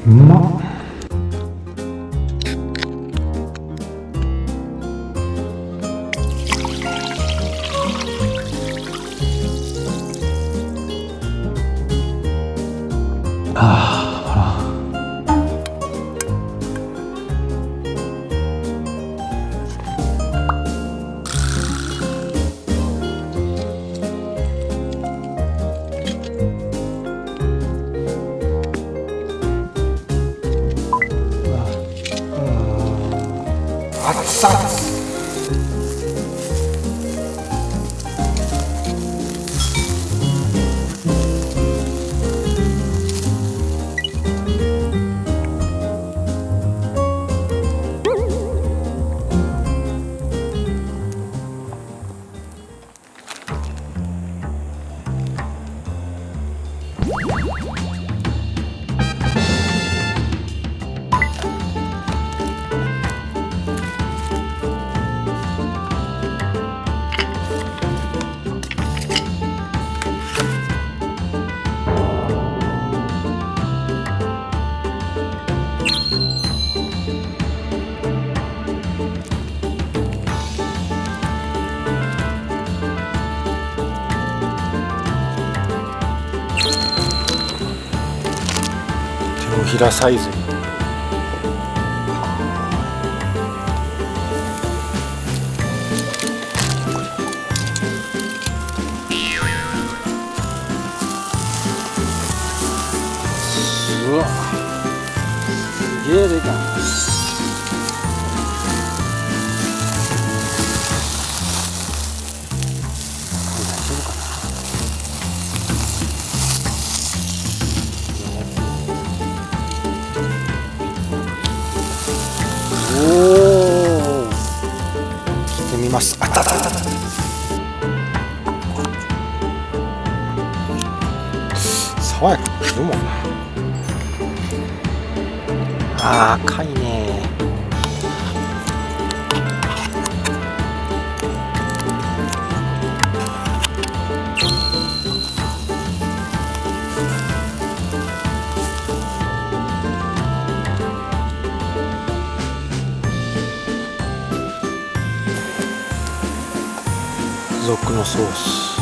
うまっ。熱々。手のひらサイズ。うわ、すげえでかい。おお、切ってみます。あったあったあった。爽やかに切るもんな。あー、赤いね。付属のソース。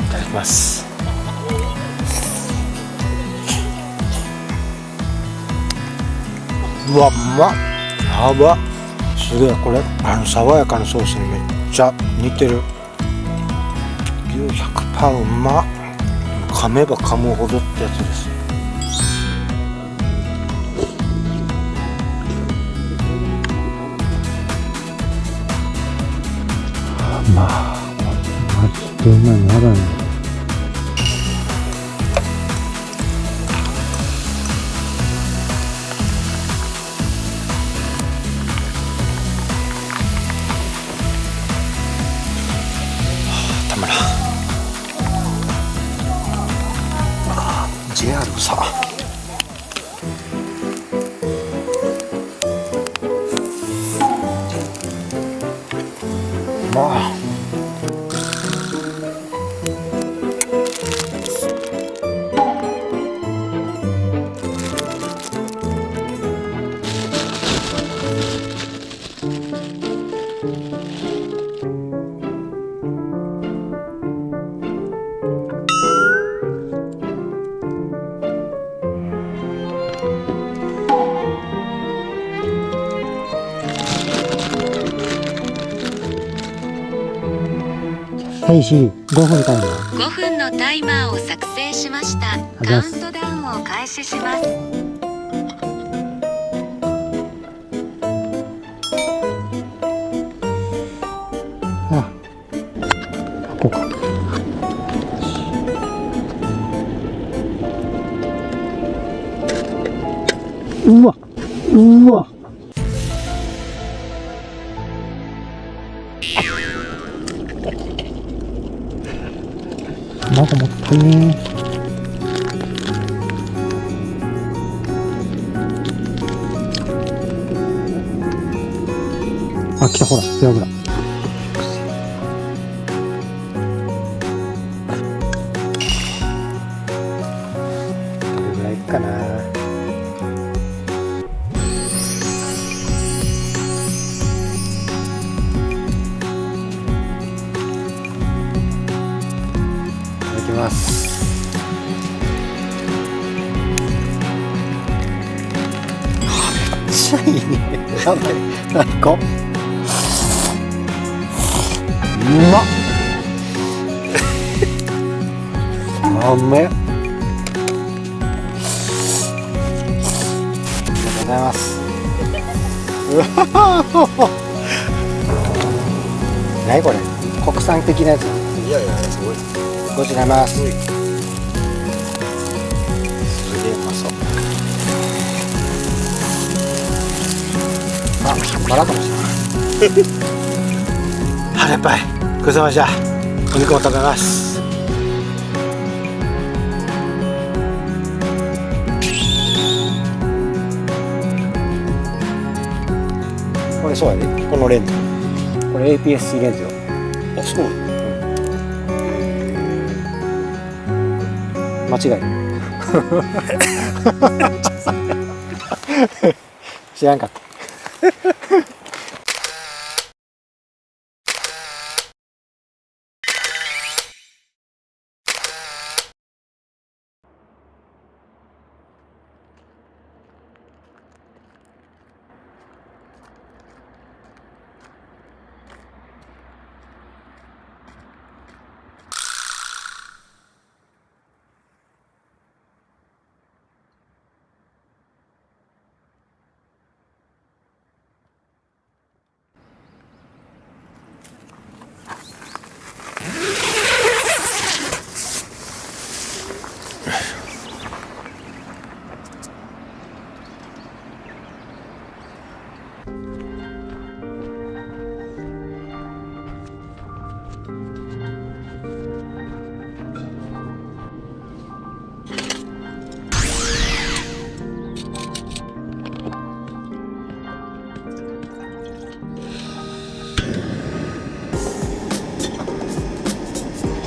いただきます。うわ、うまっ。やば。すげえ、これ爽やかなソースにめっちゃ似てる。牛 100% うまっ。噛めば噛むほどってやつです。まあマジでうまいのやだね。たまらん。JR さ。まあはいし、5分タイマー。5分のタイマーを作成しました。カウントダウンを開始します。あ、ここか。うわ、うわ。卵もったいね。あ、来た、ほら、背脂。これぐらいかな。いただきます。めっちゃいいね。やばい、最高。うまっ。うめえ。ありがとうございます。何これ、国産的なやつ。いやいや、すごい。ごちそうさまです。すごい。すげえうまそう。あ、バラかもしれない。腹いっぱい。ごちそうさまでした。お肉も食べます。これそうやで、このレンズ。これ APS-C レンズよ。あ、そうなの。間違いない。知らんかった。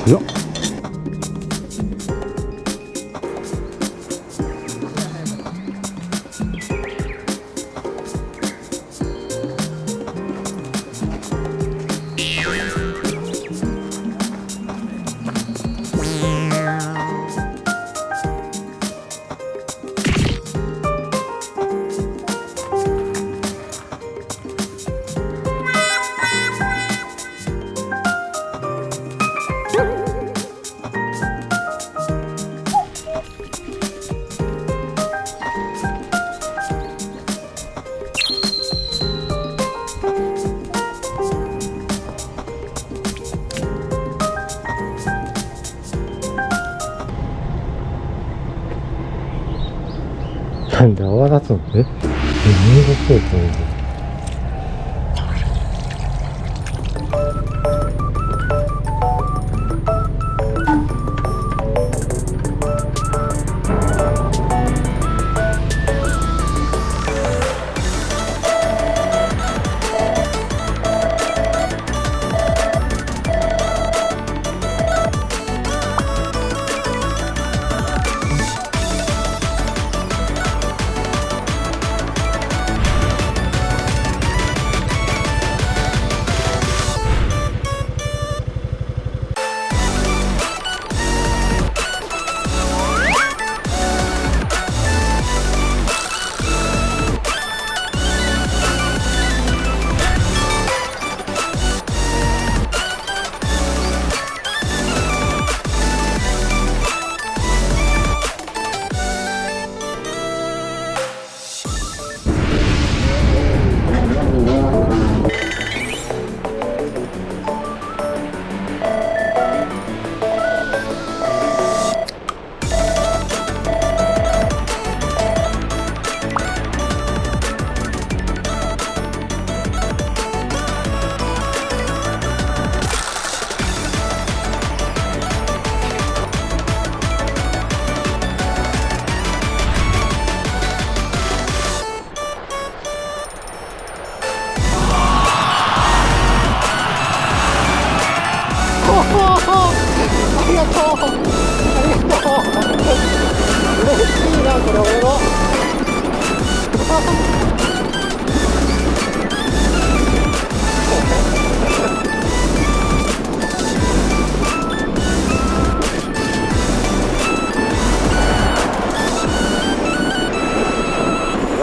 早っ。なんで泡立つの？え、何がそうかな。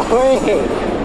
おい